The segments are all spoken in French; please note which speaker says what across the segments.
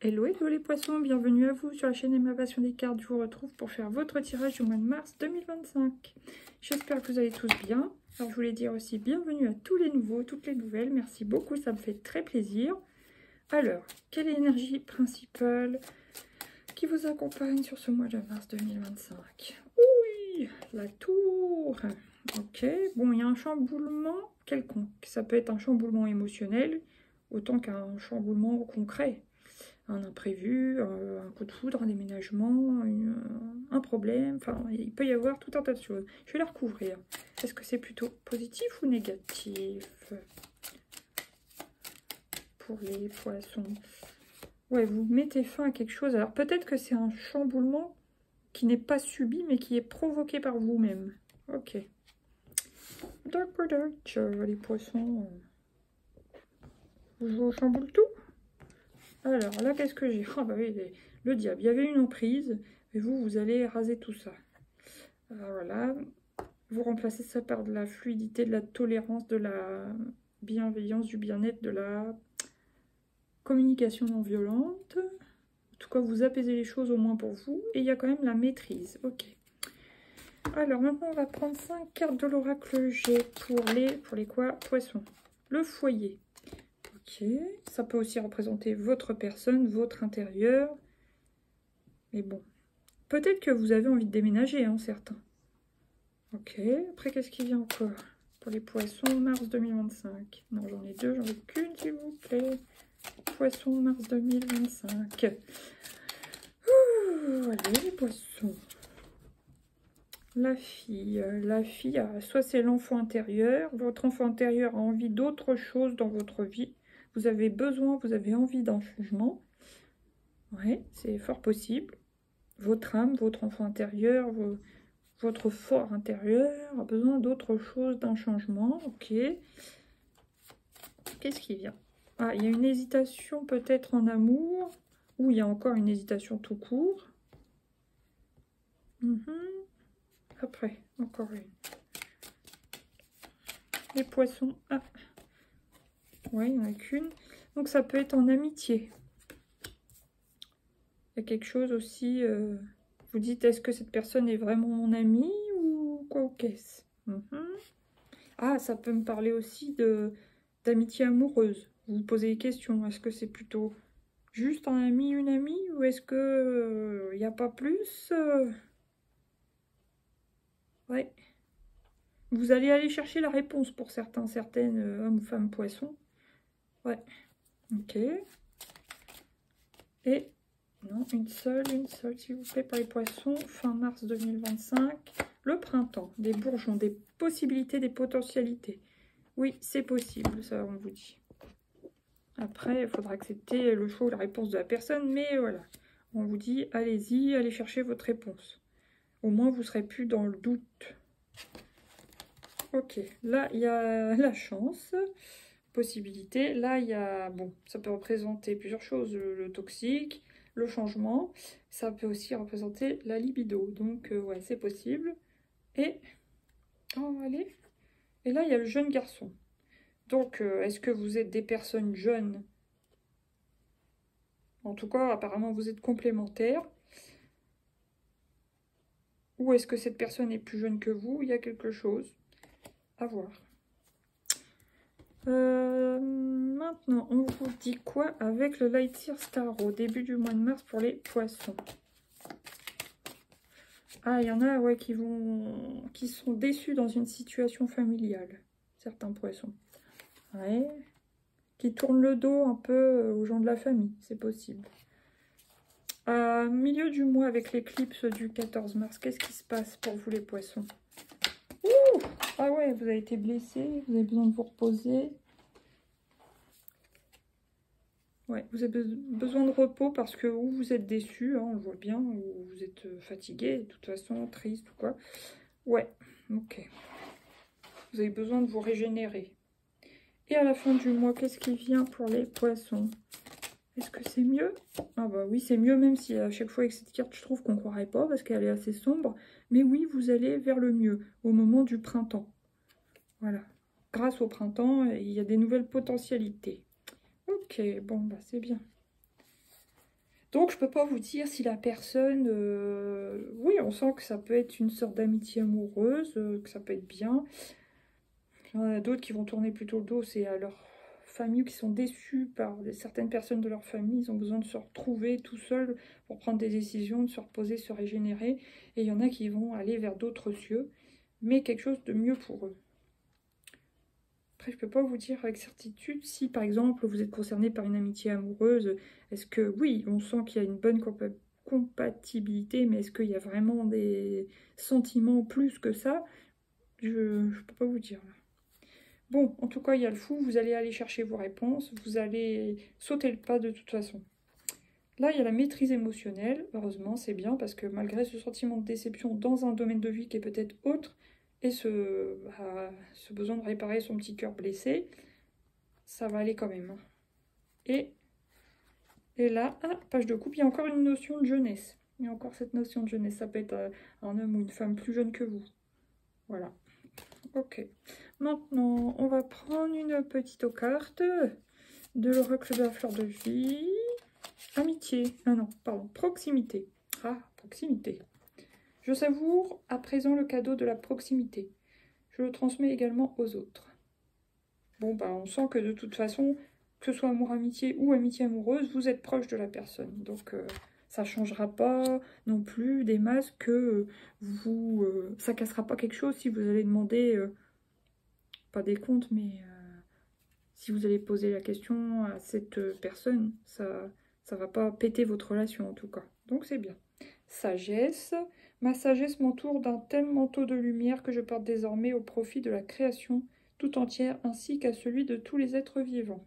Speaker 1: Hello, hello les poissons, bienvenue à vous sur la chaîne Emma Passion des cartes. Je vous retrouve pour faire votre tirage du mois de mars 2025. J'espère que vous allez tous bien. Alors je voulais dire aussi bienvenue à tous les nouveaux, toutes les nouvelles. Merci beaucoup, ça me fait très plaisir. Alors, quelle est l'énergie principale qui vous accompagne sur ce mois de mars 2025? Oui, la tour. Ok, bon, il y a un chamboulement quelconque. Ça peut être un chamboulement émotionnel autant qu'un chamboulement concret. Un imprévu, un coup de foudre, un déménagement, un problème, enfin il peut y avoir tout un tas de choses. Je vais la recouvrir. Est-ce que c'est plutôt positif ou négatif pour les poissons? Ouais, vous mettez fin à quelque chose. Alors peut-être que c'est un chamboulement qui n'est pas subi mais qui est provoqué par vous-même. Ok. D'accord, les poissons, vous chamboule tout. Alors là, qu'est-ce que j'ai? Ah bah oui, le diable. Il y avait une emprise, et vous allez raser tout ça. Alors voilà, vous remplacez ça par de la fluidité, de la tolérance, de la bienveillance, du bien-être, de la communication non violente. En tout cas, vous apaisez les choses au moins pour vous. Et il y a quand même la maîtrise. Ok. Alors maintenant, on va prendre 5 cartes de l'oracle G pour les quoi? Poissons. Le foyer. Ok, ça peut aussi représenter votre personne, votre intérieur. Mais bon, peut-être que vous avez envie de déménager, hein, certains. Ok, après, qu'est-ce qui vient encore pour les poissons, mars 2025? Non, j'en ai deux, j'en ai qu'une, s'il vous plaît. Poissons, mars 2025. Ouh, allez, les poissons. La fille, soit c'est l'enfant intérieur. Votre enfant intérieur a envie d'autre chose dans votre vie. Vous avez besoin, vous avez envie d'un changement. Ouais, c'est fort possible. Votre âme, votre enfant intérieur, votre fort intérieur a besoin d'autre chose, d'un changement. Ok. Qu'est-ce qui vient? Ah, il y a une hésitation peut-être en amour. Ou il y a encore une hésitation tout court. Après, encore une. Les poissons. Ah. Ouais, il n'y en a qu'une. Donc ça peut être en amitié. Il y a quelque chose aussi. Vous dites, est-ce que cette personne est vraiment mon amie ou quoi ou qu'est-ce? Ah, ça peut me parler aussi d'amitié amoureuse. Vous vous posez des questions. Est-ce que c'est plutôt juste un ami, une amie? Ou est-ce que n'y a pas plus? Ouais. Vous allez aller chercher la réponse pour certains, certaines hommes, femmes, poissons. Ouais. Ok. Et non, une seule, s'il vous plaît, pour les poissons. Fin mars 2025. Le printemps, des bourgeons, des possibilités, des potentialités. Oui, c'est possible, ça on vous dit. Après, il faudra accepter le choix ou la réponse de la personne, mais voilà. On vous dit, allez-y, allez chercher votre réponse. Au moins, vous ne serez plus dans le doute. Ok, là, il y a la chance, possibilité. Là, il y a, bon, ça peut représenter plusieurs choses. Le toxique, le changement. Ça peut aussi représenter la libido. Donc, ouais, c'est possible. Et, oh, allez. Et là, il y a le jeune garçon. Donc, est-ce que vous êtes des personnes jeunes? En tout cas, apparemment, vous êtes complémentaires. Ou est-ce que cette personne est plus jeune que vous? Il y a quelque chose à voir. Maintenant, on vous dit quoi avec le Lightyear Star au début du mois de mars pour les poissons? Ah, il y en a ouais, qui sont déçus dans une situation familiale. Certains poissons. Ouais. Qui tournent le dos un peu aux gens de la famille, c'est possible. Milieu du mois avec l'éclipse du 14 mars, qu'est-ce qui se passe pour vous les poissons? Ouh! Ah ouais, vous avez été blessé, vous avez besoin de vous reposer. Ouais, vous avez besoin de repos parce que ou vous êtes déçu, hein, on le voit bien, ou vous êtes fatigué, de toute façon, triste ou quoi. Ouais, ok. Vous avez besoin de vous régénérer. Et à la fin du mois, qu'est-ce qui vient pour les poissons? Est-ce que c'est mieux? Ah bah oui, c'est mieux, même si à chaque fois avec cette carte, je trouve qu'on ne croirait pas parce qu'elle est assez sombre. Mais oui, vous allez vers le mieux au moment du printemps. Voilà. Grâce au printemps, il y a des nouvelles potentialités. Ok, bon, bah c'est bien. Donc, je peux pas vous dire si la personne... oui, on sent que ça peut être une sorte d'amitié amoureuse, que ça peut être bien. Il y en a d'autres qui vont tourner plutôt le dos, c'est à leur famille, qui sont déçus par certaines personnes de leur famille. Ils ont besoin de se retrouver tout seuls pour prendre des décisions, de se reposer, se régénérer. Et il y en a qui vont aller vers d'autres cieux, mais quelque chose de mieux pour eux. Après, je ne peux pas vous dire avec certitude si, par exemple, vous êtes concerné par une amitié amoureuse. Est-ce que, oui, on sent qu'il y a une bonne compatibilité, mais est-ce qu'il y a vraiment des sentiments plus que ça? Je ne peux pas vous dire. Bon, en tout cas, il y a le fou. Vous allez aller chercher vos réponses. Vous allez sauter le pas de toute façon. Là, il y a la maîtrise émotionnelle. Heureusement, c'est bien parce que malgré ce sentiment de déception dans un domaine de vie qui est peut-être autre, et ce besoin de réparer son petit cœur blessé, ça va aller quand même. Et là, page de coupe, il y a encore une notion de jeunesse. Il y a encore cette notion de jeunesse. Ça peut être un homme ou une femme plus jeune que vous. Voilà. Ok. Maintenant, on va prendre une petite carte de l'oracle de la fleur de vie. Amitié. Ah non, pardon. Proximité. Ah, proximité. Je savoure à présent le cadeau de la proximité. Je le transmets également aux autres. Bon, bah, on sent que de toute façon, que ce soit amour-amitié ou amitié amoureuse, vous êtes proche de la personne. Donc, ça ne changera pas non plus des masses que vous... ça cassera pas quelque chose si vous allez demander, pas des comptes, mais si vous allez poser la question à cette personne, ça va pas péter votre relation en tout cas. Donc, c'est bien. Sagesse. Ma sagesse m'entoure d'un tel manteau de lumière que je porte désormais au profit de la création tout entière ainsi qu'à celui de tous les êtres vivants.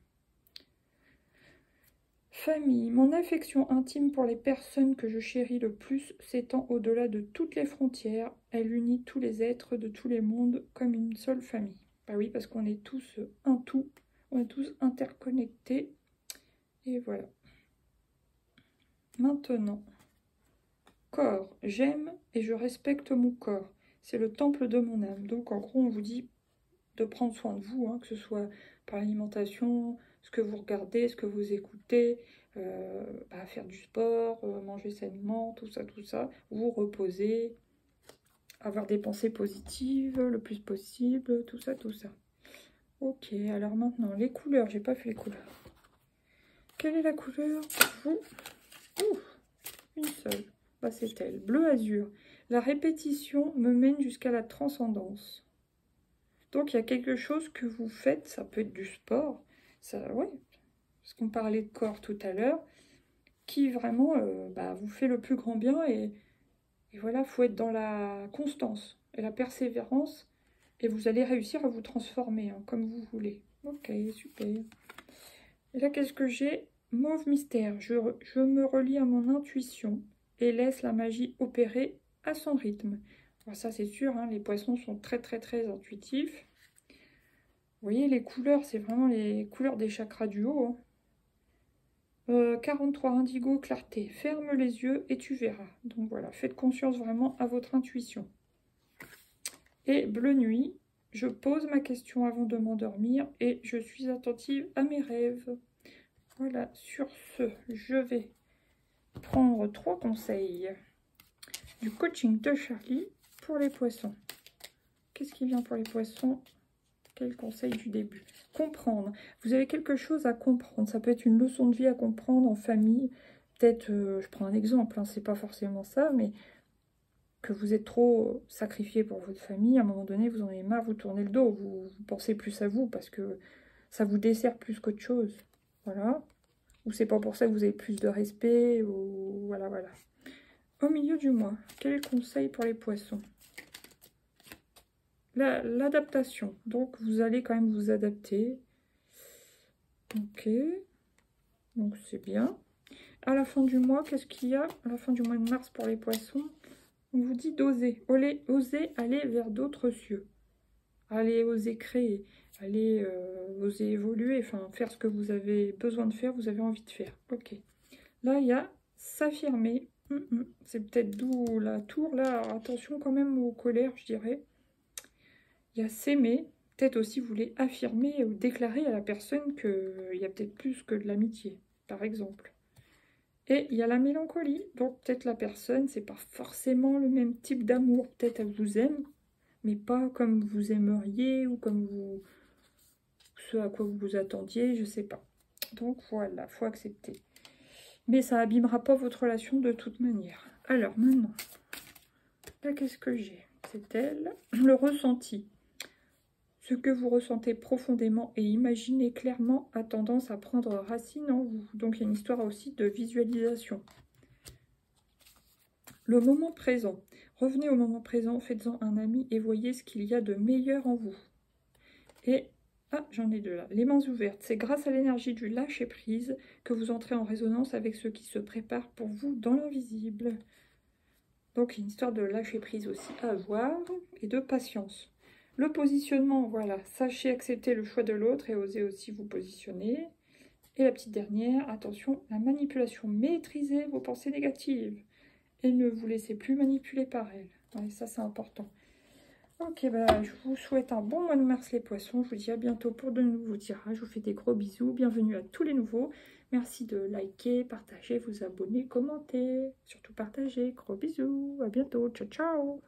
Speaker 1: Famille. Mon affection intime pour les personnes que je chéris le plus s'étend au-delà de toutes les frontières. Elle unit tous les êtres de tous les mondes comme une seule famille. Bah oui, parce qu'on est tous un tout, on est tous interconnectés. Et voilà. Maintenant. Corps, j'aime et je respecte mon corps. C'est le temple de mon âme. Donc en gros, on vous dit de prendre soin de vous, que ce soit par l'alimentation, ce que vous regardez, ce que vous écoutez, faire du sport, manger sainement, tout ça, vous reposer, avoir des pensées positives le plus possible, tout ça. Ok, alors maintenant, les couleurs, j'ai pas fait les couleurs. Quelle est la couleur pour vous? Ouf, une seule. Bah, c'est elle, bleu azur. La répétition me mène jusqu'à la transcendance. Donc, il y a quelque chose que vous faites, ça peut être du sport, ça, ouais, parce qu'on parlait de corps tout à l'heure, qui vraiment vous fait le plus grand bien. Et voilà, il faut être dans la constance et la persévérance, et vous allez réussir à vous transformer comme vous voulez. Ok, super. Et là, qu'est-ce que j'ai? Mauve mystère. Je me relie à mon intuition et laisse la magie opérer à son rythme. Alors ça, c'est sûr, les poissons sont très, très, très intuitifs. Vous voyez, les couleurs, c'est vraiment les couleurs des chakras du haut. 43 indigo, clarté. Ferme les yeux et tu verras. Donc voilà, faites confiance vraiment à votre intuition. Et bleu nuit, je pose ma question avant de m'endormir et je suis attentive à mes rêves. Voilà, sur ce, je vais prendre 3 conseils du coaching de Charlie pour les poissons. Qu'est-ce qui vient pour les poissons? Quel conseil du début? Comprendre. Vous avez quelque chose à comprendre. Ça peut être une leçon de vie à comprendre en famille. Peut-être, je prends un exemple, c'est pas forcément ça, mais que vous êtes trop sacrifié pour votre famille. À un moment donné, vous en avez marre, vous tournez le dos. Vous pensez plus à vous parce que ça vous dessert plus qu'autre chose. Voilà. Ou c'est pas pour ça que vous avez plus de respect. Ou voilà. Au milieu du mois, quel est le conseil pour les poissons? L'adaptation. Donc, vous allez quand même vous adapter. Ok. Donc, c'est bien. À la fin du mois, qu'est-ce qu'il y a? À la fin du mois de mars pour les poissons, on vous dit d'oser. Oser aller vers d'autres cieux. Allez oser créer. Allez oser évoluer. Enfin, faire ce que vous avez besoin de faire, vous avez envie de faire. Ok. Là, il y a s'affirmer. C'est peut-être d'où la tour. Là, alors, attention quand même aux colères, je dirais. Il y a s'aimer, peut-être aussi vous voulez affirmer ou déclarer à la personne qu'il y a peut-être plus que de l'amitié, par exemple. Et il y a la mélancolie. Donc peut-être la personne, c'est pas forcément le même type d'amour. Peut-être elle vous aime, mais pas comme vous aimeriez ou comme vous ce à quoi vous vous attendiez, je sais pas. Donc voilà, faut accepter. Mais ça abîmera pas votre relation de toute manière. Alors maintenant, là qu'est-ce que j'ai? C'est elle, le ressenti. Ce que vous ressentez profondément et imaginez clairement a tendance à prendre racine en vous. Donc il y a une histoire aussi de visualisation. Le moment présent. Revenez au moment présent, faites-en un ami et voyez ce qu'il y a de meilleur en vous. Et, ah, j'en ai deux là. Les mains ouvertes. C'est grâce à l'énergie du lâcher-prise que vous entrez en résonance avec ce qui se prépare pour vous dans l'invisible. Donc, une histoire de lâcher-prise aussi à avoir et de patience. Le positionnement, voilà. Sachez accepter le choix de l'autre et osez aussi vous positionner. Et la petite dernière, attention, la manipulation. Maîtrisez vos pensées négatives. Et ne vous laissez plus manipuler par elles. Ouais, ça, c'est important. Ok, bah, je vous souhaite un bon mois de mars les poissons. Je vous dis à bientôt pour de nouveaux tirages. Je vous fais des gros bisous. Bienvenue à tous les nouveaux. Merci de liker, partager, vous abonner, commenter. Surtout partager. Gros bisous. À bientôt. Ciao, ciao.